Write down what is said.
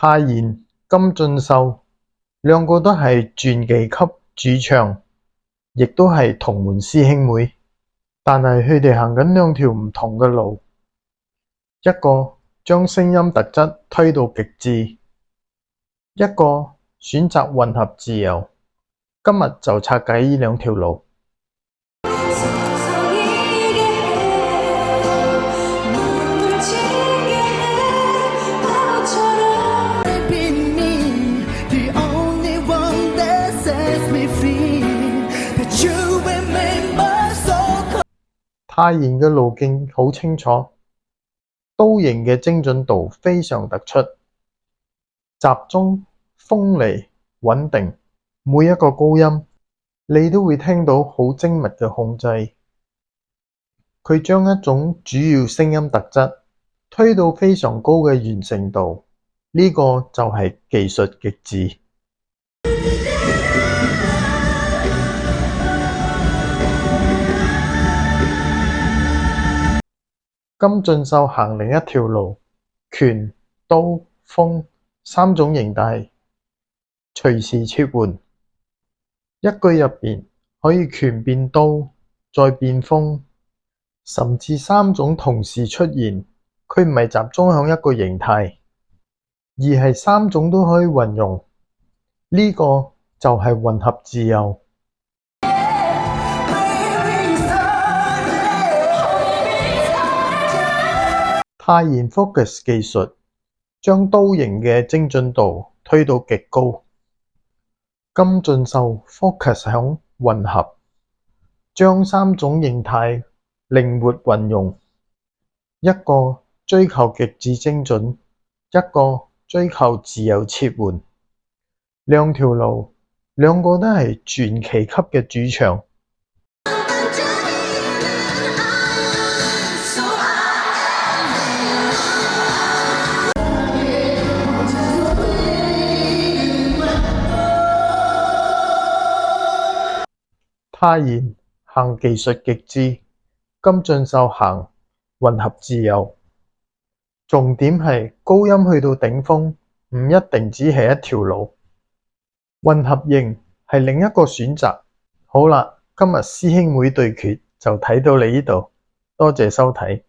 泰妍、金俊秀兩個都係傳奇級主唱，亦都係同門師兄妹，但係佢哋行緊兩條唔同嘅路，一個將聲音特質推到極致，一個選擇混合自由。今日就拆解呢兩條路。泰妍嘅路徑好清楚，刀型嘅精準度非常突出，集中、鋒利、穩定，每一個高音你都會聽到好精密嘅控制。佢將一種主要聲音特質推到非常高嘅完成度，呢個就係技術極致。金俊秀行另一條路，拳、刀、鋒三種形態隨時切換，一句入邊可以拳變刀，再變鋒，甚至三種同時出現。佢唔係集中喺一個形態，而係三種都可以運用，呢個就係混合自由。泰妍 Focus 技術將刀型嘅精準度推到極高，金俊秀 Focus 響混合，將三種形態靈活運用，一個追求極致精準，一個追求自由切換，兩條路，兩個都係傳奇級嘅主唱。泰妍行技術極致，金俊秀行混合自由。重點係高音去到頂峰，唔一定只係一條路，混合型係另一個選擇。好啦，今日師兄妹對決就睇到你呢度，多謝收睇。